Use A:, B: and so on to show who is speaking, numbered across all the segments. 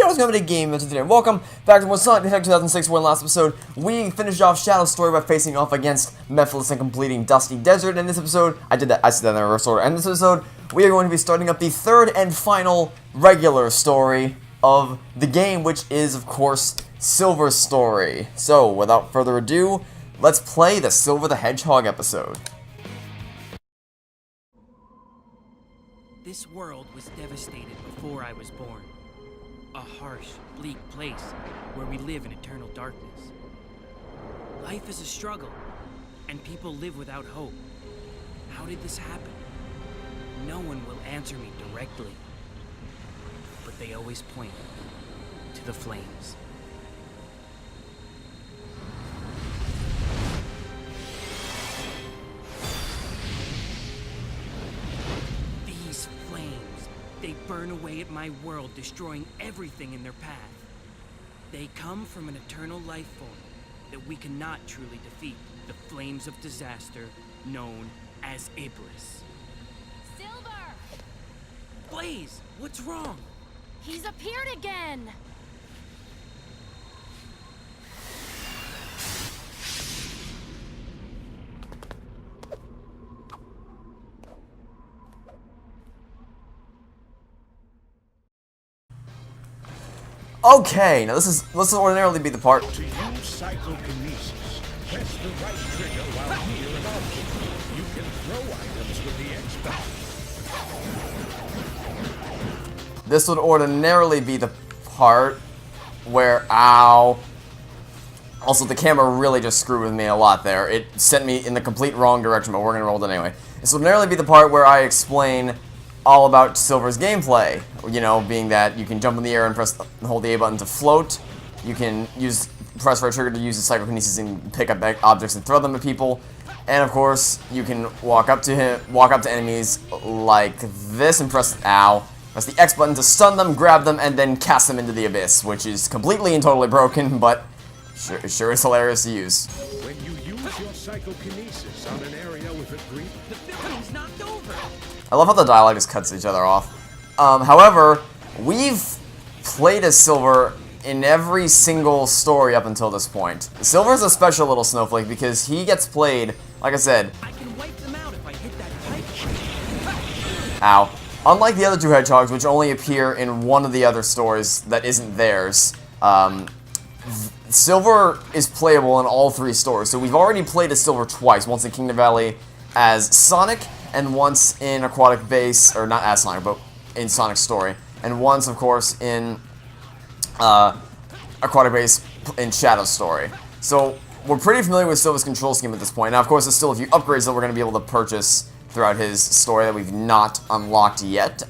A: what's going to be the game today? Welcome back to Sonic the Hedgehog 2006, where in the last episode we finished off Shadow's story by facing off against Mephiles and completing Dusty Desert. In this episode, I said that in the reverse order. In this episode, we are going to be starting up the third and final regular story of the game, which is, of course, Silver's story. So, without further ado, let's play the Silver the Hedgehog episode.
B: This world was devastated before I was born. A harsh, bleak place where we live in eternal darkness. Life is a struggle, and people live without hope. How did this happen? No one will answer me directly, but they always point to the flames. These flames, they burn away at my world, destroying everything in their path. They come from an eternal life form that we cannot truly defeat, the flames of disaster known as Iblis.
C: Silver!
B: Blaze, what's wrong?
C: He's appeared again!
A: Okay, now this will ordinarily be the part.
D: To use psychokinesis, press the right trigger while near an object. You can throw items with the X button.
A: This would ordinarily be the part where, ow. Also, the camera really just screwed with me a lot there. It sent me in the complete wrong direction, but we're gonna roll it anyway. This would ordinarily be the part where I explain all about Silver's gameplay, you know, being that you can jump in the air and hold the A button to float. You can press right trigger to use the psychokinesis and pick up objects and throw them at people. And of course, you can walk up to enemies like this and press the X button to stun them, grab them, and then cast them into the abyss, which is completely and totally broken, but sure is hilarious to use.
D: When you use your psychokinesis on an area with a green...
B: The building's knocked over!
A: I love how the dialogue just cuts each other off. However, we've played as Silver in every single story up until this point. Silver's a special little snowflake because he gets played, like I said...
B: I can wipe them out if I hit that pipe.
A: Ow. Unlike the other two hedgehogs, which only appear in one of the other stories that isn't theirs, Silver is playable in all three stories. So we've already played as Silver twice, once in Kingdom Valley as Sonic, and once in Aquatic Base, or not as Sonic, but in Sonic's story, and once, of course, in Aquatic Base in Shadow's story. So we're pretty familiar with Silver's control scheme at this point. Now, of course, there's still a few upgrades that we're going to be able to purchase throughout his story that we've not unlocked yet.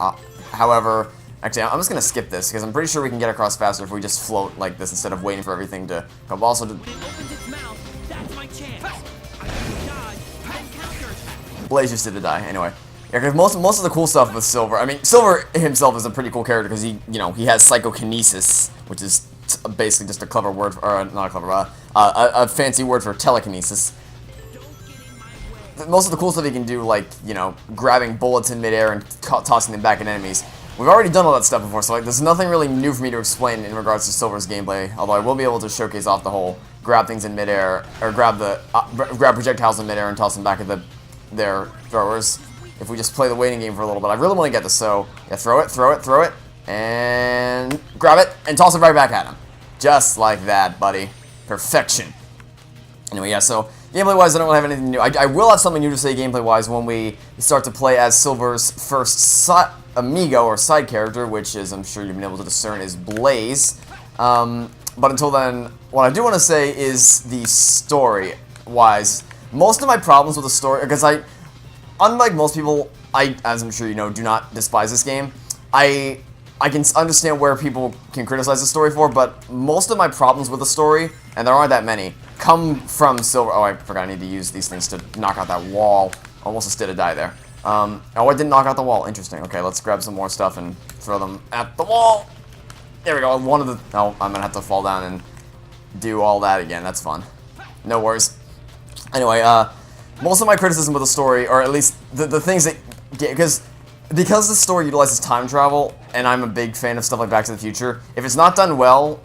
A: However, actually, I'm just going to skip this, because I'm pretty sure we can get across faster if we just float like this instead of waiting for everything to come. Also,
B: It opens its mouth, that's my chance. I can dodge, then counterattack.
A: Blaze just did to die, anyway. Yeah, because most of the cool stuff with Silver, I mean, Silver himself is a pretty cool character because he has psychokinesis, which is basically just a clever word, or not a clever, a fancy word for telekinesis. Most of the cool stuff he can do, like, grabbing bullets in midair and tossing them back at enemies. We've already done all that stuff before, so like, there's nothing really new for me to explain in regards to Silver's gameplay, although I will be able to showcase off the whole grab things in midair, or grab projectiles in midair and toss them back at their throwers. If we just play the waiting game for a little bit. I really want to get this, so yeah, throw it, and grab it, and toss it right back at him. Just like that, buddy. Perfection. Anyway, yeah, so gameplay-wise, I don't really have anything new. I will have something new to say gameplay-wise when we start to play as Silver's first amigo, or side character, which is, I'm sure you've been able to discern, is Blaze. But until then, what I do want to say is the story-wise. Most of my problems with the story, because unlike most people, as I'm sure you know, do not despise this game. I can understand where people can criticize the story for, but most of my problems with the story, and there aren't that many, come from Silver. Oh, I forgot I need to use these things to knock out that wall. Almost just did a die there. Oh, I didn't knock out the wall. Interesting. Okay, let's grab some more stuff and throw them at the wall. There we go. Oh, I'm gonna have to fall down and do all that again. That's fun. No worries. Anyway, most of my criticism of the story, or at least the things that, because because the story utilizes time travel, and I'm a big fan of stuff like Back to the Future, if it's not done well,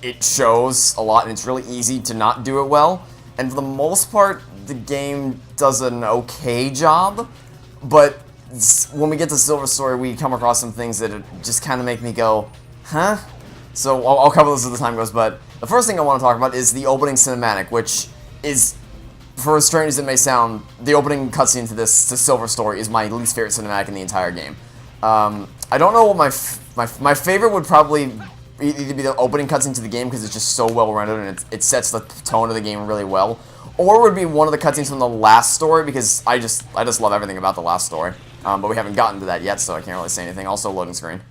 A: it shows a lot, and it's really easy to not do it well. And for the most part, the game does an okay job, but when we get to Silver Story, we come across some things that just kind of make me go, huh? So I'll cover this as the time goes, but the first thing I want to talk about is the opening cinematic, which is, for as strange as it may sound, the opening cutscene to Silver Story is my least favorite cinematic in the entire game. I don't know what my favorite would probably either be the opening cutscene to the game because it's just so well rendered and it sets the tone of the game really well, or it would be one of the cutscenes from the last story because I just love everything about the last story. But we haven't gotten to that yet, so I can't really say anything. Also, loading screen.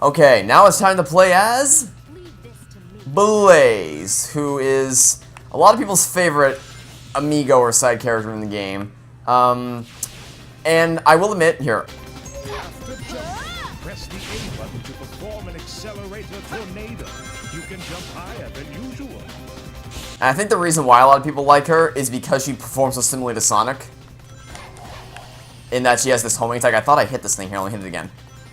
A: Okay, now it's time to play as Blaze, who is a lot of people's favorite amigo or side character in the game. And I will admit, here.
D: After jumping, press the A button to perform an accelerator tornado. You can jump higher than usual.
A: And I think the reason why a lot of people like her is because she performs so similarly to Sonic. In that she has this homing attack. I thought I hit this thing here, let me hit it again.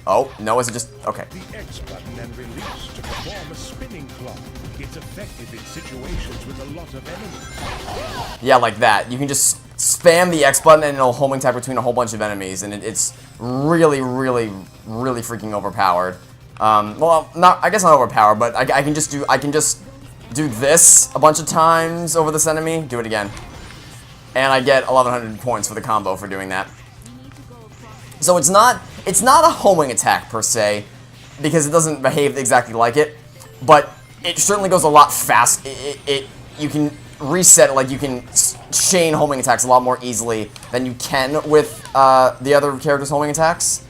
A: Oh, no, is it just... okay.
D: The X button and release to perform a spinning clock. It's effective in situations with a lot of enemies.
A: Yeah, like that. You can just spam the X button and it'll homing attack between a whole bunch of enemies, and it's really, really, really freaking overpowered. Well, I guess not overpowered, but I can just do this a bunch of times over this enemy. Do it again. And I get 1100 points for the combo for doing that. So it's not a homing attack per se, because it doesn't behave exactly like it, but it certainly goes a lot fast. You can reset it, like you can chain homing attacks a lot more easily than you can with the other characters' homing attacks.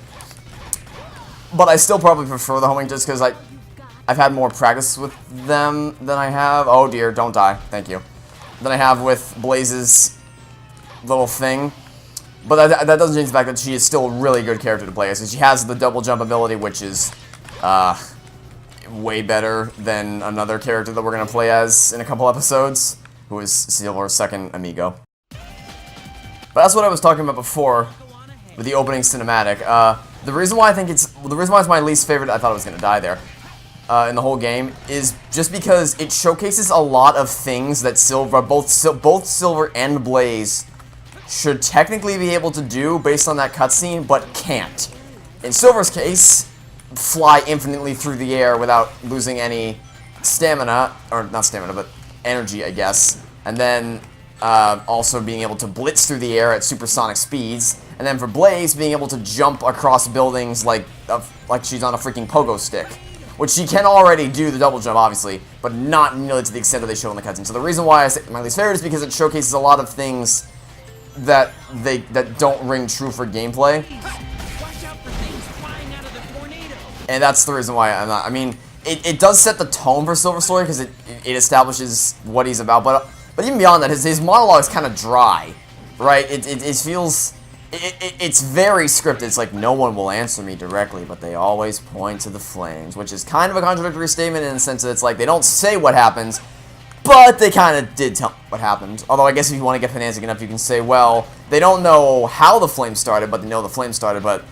A: But I still probably prefer the homing just because I've had more practice with them than I have. Oh dear, don't die. Thank you. Than I have with Blaze's little thing. But that doesn't change the fact that she is still a really good character to play as. So she has the double jump ability, which is way better than another character that we're going to play as in a couple episodes, who is Silver's second amigo. But that's what I was talking about before with the opening cinematic. The reason why it's my least favorite, I thought I was going to die there, in the whole game, is just because it showcases a lot of things that both Silver and Blaze should technically be able to do based on that cutscene, but can't. In Silver's case, fly infinitely through the air without losing any stamina, or not stamina, but energy, I guess. And then also being able to blitz through the air at supersonic speeds. And then for Blaze, being able to jump across buildings like she's on a freaking pogo stick. Which she can already do, the double jump, obviously, but not nearly to the extent that they show in the cutscene. So the reason why I say my least favorite is because it showcases a lot of things that don't ring true for gameplay.
B: Watch out for things flying out of the tornado.
A: And that's the reason why I'm not. I mean, it does set the tone for Silver Story because it establishes what he's about. But even beyond that, his monologue is kind of dry, right? It feels. It's very scripted. It's like, no one will answer me directly, but they always point to the flames, which is kind of a contradictory statement in the sense that it's like they don't say what happens, but they kind of did tell what happened. Although I guess if you want to get pedantic enough, you can say, well, they don't know how the flames started, but they know the flames started. But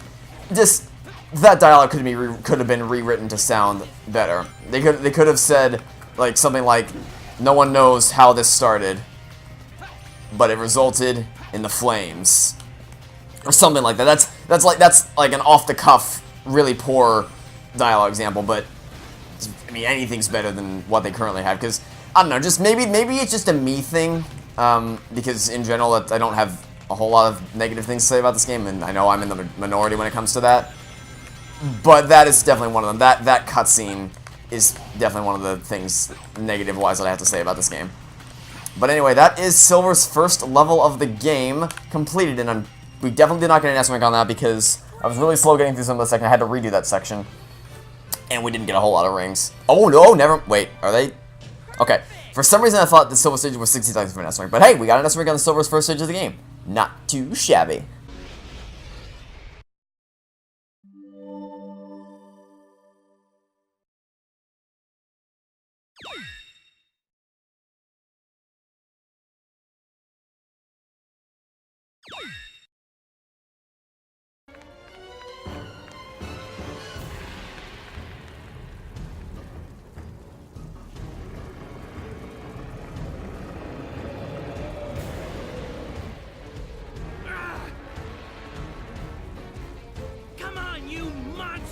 A: just that dialogue could have been rewritten to sound better. They could have said like something like, no one knows how this started, but it resulted in the flames. Or something like that. That's like an off-the-cuff, really poor dialogue example, but I mean anything's better than what they currently have. Because I don't know, just maybe it's just a me thing. Because in general, I don't have a whole lot of negative things to say about this game, and I know I'm in the minority when it comes to that. But that is definitely one of them. That cutscene is definitely one of the things negative-wise that I have to say about this game. But anyway, that is Silver's first level of the game completed, and we definitely did not get an S rank on that because I was really slow getting through some of the section. I had to redo that section. And we didn't get a whole lot of rings. Oh no, never. Wait, are they? Okay. For some reason I thought the Silver stage was 60 seconds for an S rank. But hey, we got an S rank on the Silver's first stage of the game. Not too shabby.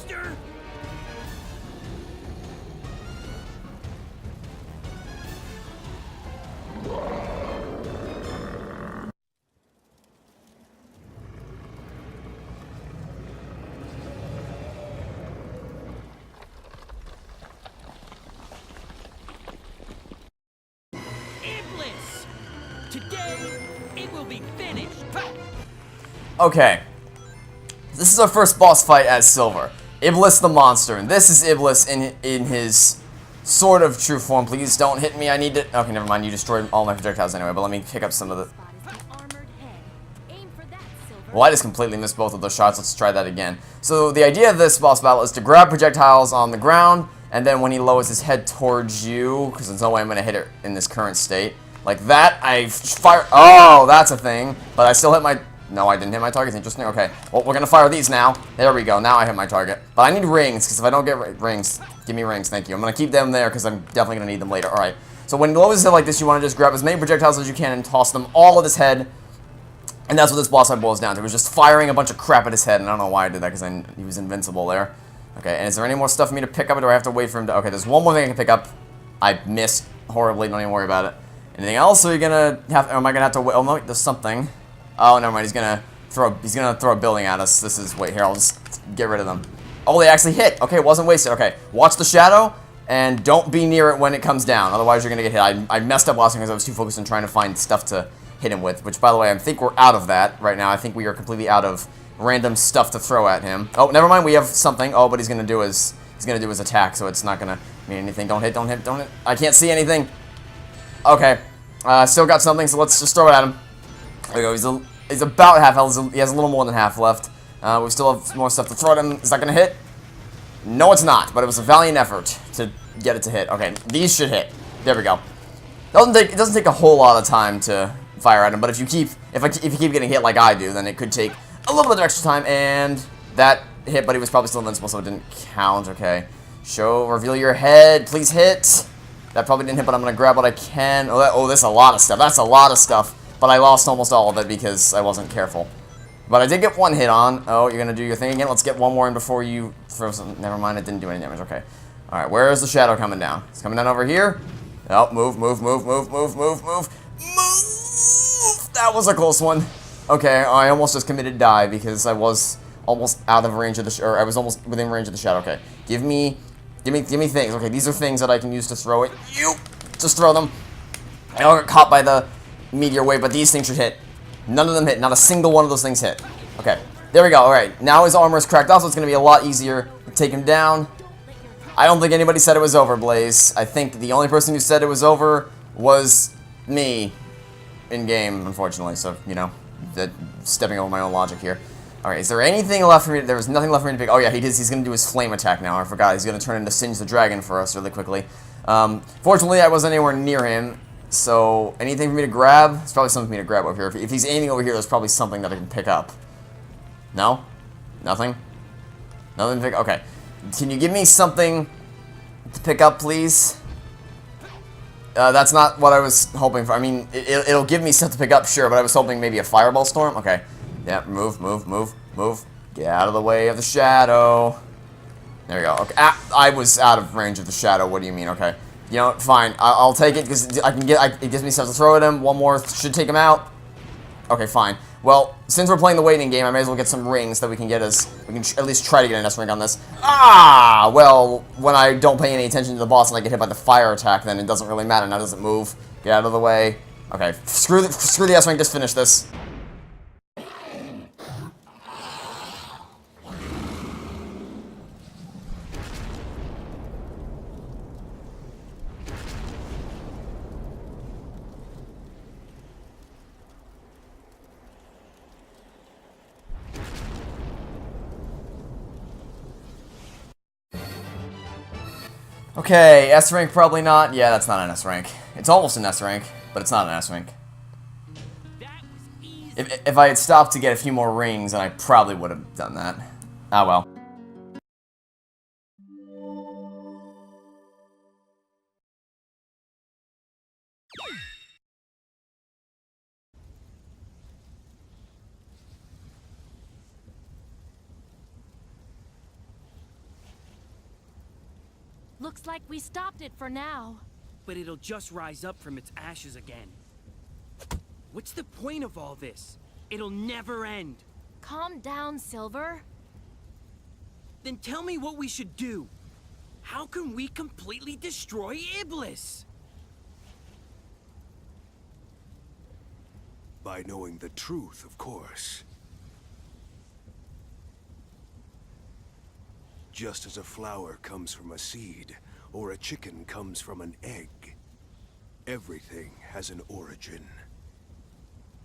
B: monster! Iblis! Today, it will be finished!
A: Okay. This is our first boss fight as Silver. Iblis the monster, and this is Iblis in his sort of true form. Please don't hit me, I need to... Okay, never mind, you destroyed all my projectiles anyway, but let me pick up some of the...
C: Spot is the armored head. Aim for that, Silver.
A: Well, I just completely missed both of those shots. Let's try that again. So the idea of this boss battle is to grab projectiles on the ground, and then when he lowers his head towards you, because there's no way I'm going to hit it in this current state, like that, I fire... Oh, that's a thing. But I still hit my... No, I didn't hit my target. Interesting. Okay. Well, we're going to fire these now. There we go. Now I hit my target. But I need rings, because if I don't get rings... Give me rings. Thank you. I'm going to keep them there, because I'm definitely going to need them later. Alright. So when he lowers his head like this, you want to just grab as many projectiles as you can and toss them all at his head. And that's what this boss fight boils down to. It was just firing a bunch of crap at his head, and I don't know why I did that, because he was invincible there. Okay, and is there any more stuff for me to pick up, or do I have to wait for him to... Okay, there's one more thing I can pick up. I missed horribly. Don't even worry about it. Anything else? Or are you gonna have... Or am I gonna have to wait? Oh, no, there's something. Oh, never mind. He's gonna throw a building at us. This is... Wait, here, I'll just get rid of them. Oh, they actually hit. Okay, it wasn't wasted. Okay, watch the shadow, and don't be near it when it comes down. Otherwise, you're gonna get hit. I messed up last time because I was too focused on trying to find stuff to hit him with, which, by the way, I think we're out of that right now. I think we are completely out of random stuff to throw at him. Oh, never mind. We have something. Oh, but he's gonna do his attack, so it's not gonna mean anything. Don't hit. Don't hit. Don't hit. I can't see anything. Okay. Still got something, so let's just throw it at him. There we go. He's about half health. He has a little more than half left. We still have more stuff to throw at him. Is that gonna hit? No, it's not. But it was a valiant effort to get it to hit. Okay, these should hit. There we go. It doesn't take a whole lot of time to fire at him, but if you keep getting hit like I do, then it could take a little bit of extra time. And that hit, but he was probably still invincible, so it didn't count. Okay, reveal your head. Please hit. That probably didn't hit, but I'm gonna grab what I can. Oh, that's a lot of stuff. That's a lot of stuff. But I lost almost all of it because I wasn't careful. But I did get one hit on. Oh, you're gonna do your thing again. Let's get one more in before you throw some. Never mind, it didn't do any damage. Okay. All right, where is the shadow coming down? It's coming down over here. Oh, move. That was a close one. Okay, I almost just committed die because I was almost out of range of the or I was almost within range of the shadow. Okay, give me things. Okay, these are things that I can use to throw at you. Just throw them. I don't get caught by the meteor wave, but these things should hit. None of them hit. Not a single one of those things hit. Okay, there we go. All right, now his armor is cracked off, so it's going to be a lot easier to take him down. I don't think anybody said it was over, Blaze. I think the only person who said it was over was me in-game, unfortunately. So, you know, stepping over my own logic here. All right, is there anything left for me? There was nothing left for me to pick. Oh, yeah, he's going to do his flame attack now. I forgot. He's going to turn into Singe the Dragon for us really quickly. Fortunately, I wasn't anywhere near him. So, anything for me to grab? There's probably something for me to grab over here. If he's aiming over here, there's probably something that I can pick up. No? Nothing? Nothing to pick? Okay. Can you give me something to pick up, please? That's not what I was hoping for. I mean, it'll give me stuff to pick up, sure, but I was hoping maybe a fireball storm. Okay. Yeah, move. Get out of the way of the shadow. There we go. Okay. I was out of range of the shadow. What do you mean? Okay. You know, fine. I'll take it because it gives me stuff to throw at him. One more should take him out. Okay, fine. Well, since we're playing the waiting game, I may as well get some rings that we can get we can at least try to get an S rank on this. Ah! Well, when I don't pay any attention to the boss and I get hit by the fire attack, then it doesn't really matter. Now does it move? Get out of the way. Okay, screw the S rank. Just finish this. Okay, S rank probably not. Yeah, that's not an S rank. It's almost an S rank, but it's not an S rank. If I had stopped to get a few more rings, then I probably would have done that. Ah well.
C: Looks like we stopped it for now.
B: But it'll just rise up from its ashes again. What's the point of all this? It'll never end.
C: Calm down, Silver.
B: Then tell me what we should do. How can we completely destroy Iblis?
E: By knowing the truth, of course. Just as a flower comes from a seed, or a chicken comes from an egg, everything has an origin.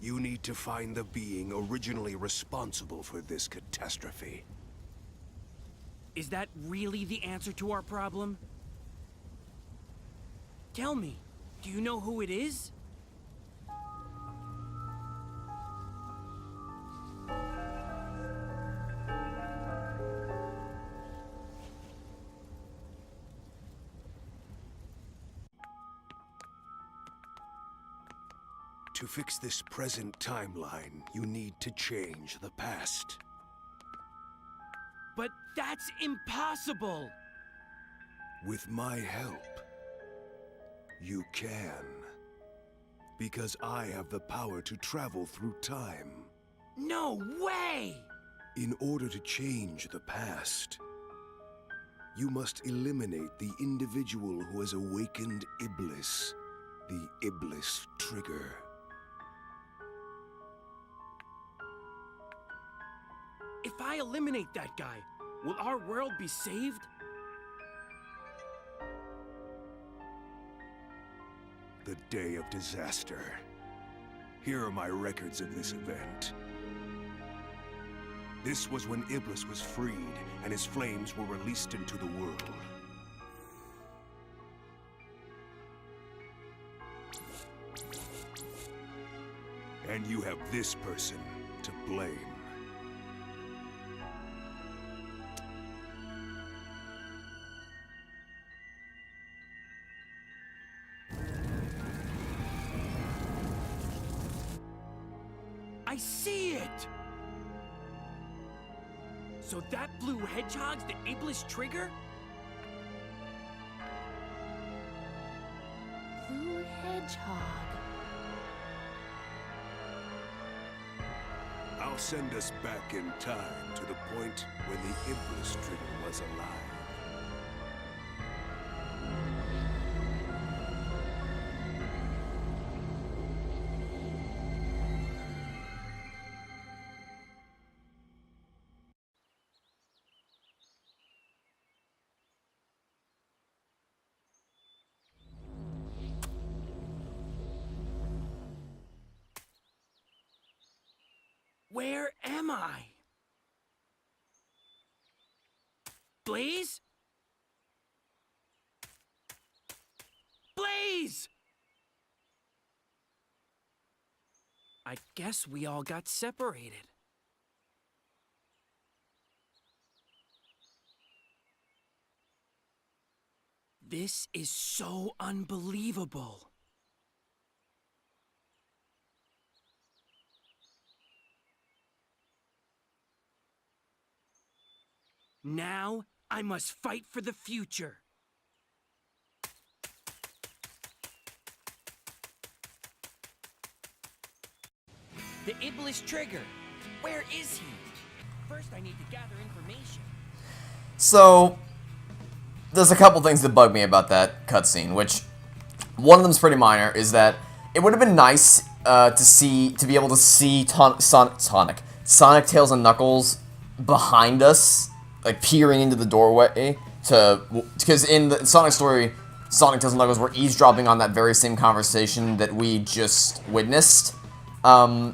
E: You need to find the being originally responsible for this catastrophe.
B: Is that really the answer to our problem? Tell me, do you know who it is?
E: To fix this present timeline, you need to change the past.
B: But that's impossible!
E: With my help, you can. Because I have the power to travel through time.
B: No way!
E: In order to change the past, you must eliminate the individual who has awakened Iblis, the Iblis trigger.
B: If I eliminate that guy, will our world be saved?
E: The day of disaster. Here are my records of this event. This was when Iblis was freed, and his flames were released into the world. And you have this person to blame.
B: I see it! So that blue hedgehog's the Iblis trigger?
C: Blue hedgehog.
E: I'll send us back in time to the point when the Iblis trigger was alive.
B: Where am I? Blaze? Blaze! I guess we all got separated. This is so unbelievable. Now, I must fight for the future. The Iblis trigger. Where is he? First, I need to gather information.
A: So, there's a couple things that bug me about that cutscene, which one of them's pretty minor, is that it would have been nice to be able to see Sonic, Tails, and Knuckles behind us, like peering into the doorway because in the Sonic story, Sonic, Tails, and Knuckles were eavesdropping on that very same conversation that we just witnessed. But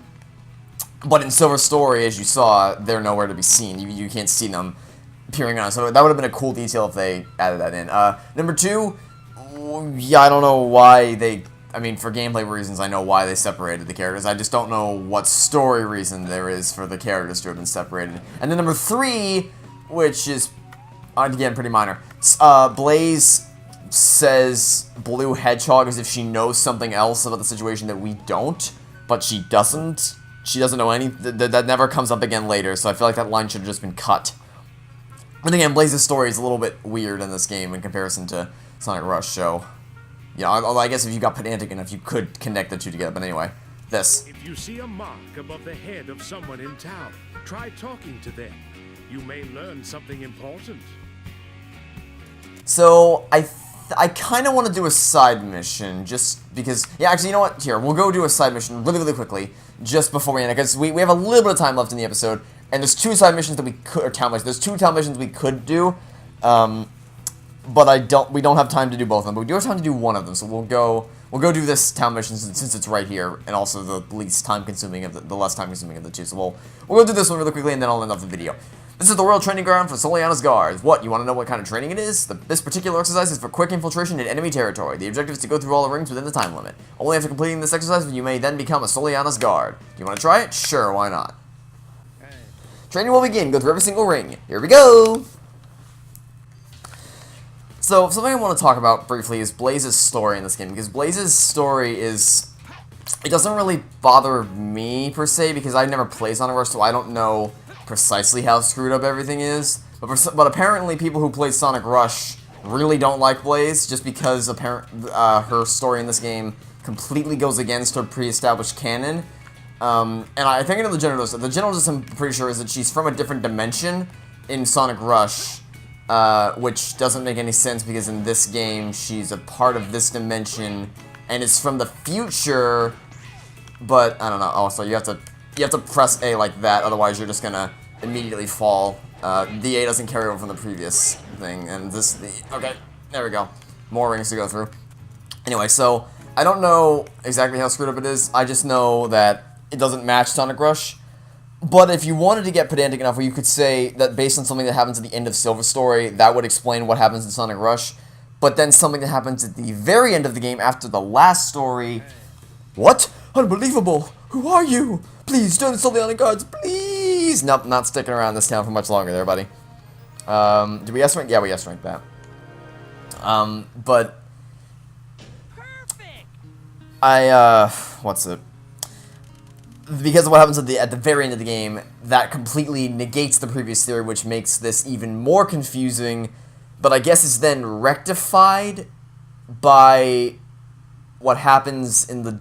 A: in Silver's story, as you saw, they're nowhere to be seen. You can't see them peering on. So that would have been a cool detail if they added that in. Number two, yeah, I don't know why they... I mean, for gameplay reasons, I know why they separated the characters. I just don't know what story reason there is for the characters to have been separated. And then number three, which is, again, pretty minor. Blaze says Blue Hedgehog as if she knows something else about the situation that we don't, but she doesn't. She doesn't know anything. That never comes up again later, so I feel like that line should have just been cut. But again, Blaze's story is a little bit weird in this game in comparison to Sonic Rush, so... Yeah, although I guess if you got pedantic enough, you could connect the two together. But anyway, this.
D: If you see a mark above the head of someone in town, try talking to them. You may learn something important.
A: So, I kind of want to do a side mission, just because... Yeah, actually, you know what? Here, we'll go do a side mission really, really quickly, just before we end it, because we have a little bit of time left in the episode, and there's two side missions that we could... Or town missions. There's two town missions we could do, but we don't have time to do both of them, but we do have time to do one of them, so we'll go do this town mission since it's right here, and also the least time-consuming of the less time-consuming of the two, so we'll go do this one really quickly, and then I'll end off the video. This is the World Training Ground for Solaris Guards. What, you want to know what kind of training it is? This particular exercise is for quick infiltration in enemy territory. The objective is to go through all the rings within the time limit. Only after completing this exercise, you may then become a Solaris Guard. Do you want to try it? Sure, why not? Training will begin. Go through every single ring. Here we go! So, something I want to talk about briefly is Blaze's story in this game, because Blaze's story is... It doesn't really bother me, per se, because I've never played Sonic Rush, so I don't know precisely how screwed up everything is. But apparently people who play Sonic Rush really don't like Blaze, just because her story in this game completely goes against her pre-established canon. And I think I know the general gist. The general gist, I'm pretty sure, is that she's from a different dimension in Sonic Rush, which doesn't make any sense because in this game she's a part of this dimension and it's from the future, but I don't know. Oh, so you have to press A like that, otherwise you're just gonna immediately fall. The A doesn't carry over from the previous thing, and okay, there we go. More rings to go through. Anyway, so I don't know exactly how screwed up it is. I just know that it doesn't match Sonic Rush. But if you wanted to get pedantic enough where you could say that based on something that happens at the end of Silver's story, that would explain what happens in Sonic Rush, but then something that happens at the very end of the game after the last story... What? Unbelievable! Who are you? Please, don't insult the Sonic Guards, please! Nope, not sticking around this town for much longer there, buddy. Did we S-rank? Yeah, we S-ranked that. But... What's it? Because of what happens at the very end of the game, that completely negates the previous theory, which makes this even more confusing, but I guess it's then rectified by what happens in the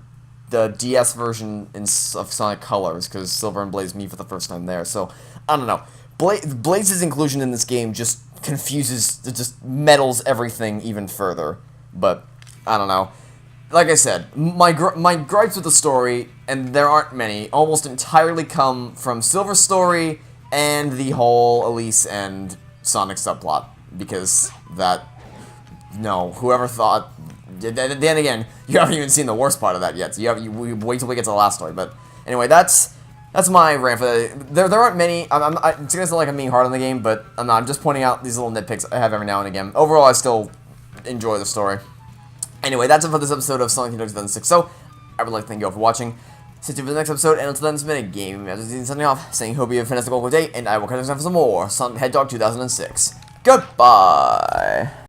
A: DS version of Sonic Colors, because Silver and Blaze meet for the first time there, so, I don't know. Blaze's inclusion in this game just confuses, it just meddles everything even further, but, I don't know. Like I said, my gripes with the story, and there aren't many, almost entirely come from Silver's story and the whole Elise and Sonic subplot. Because whoever thought... Then again, you haven't even seen the worst part of that yet, so we wait till we get to the last story. But anyway, that's my rant for that. There aren't many... It's gonna sound like I'm being hard on the game, but I'm not. I'm just pointing out these little nitpicks I have every now and again. Overall, I still enjoy the story. Anyway, that's it for this episode of Sonic the Hedgehog 2006. So, I would like to thank you all for watching. Stay tuned for the next episode, and until then, it's been a game. I'm just signing off, saying hope you have a fantastic day, and I will catch you next time for some more Sonic the Hedgehog 2006. Goodbye!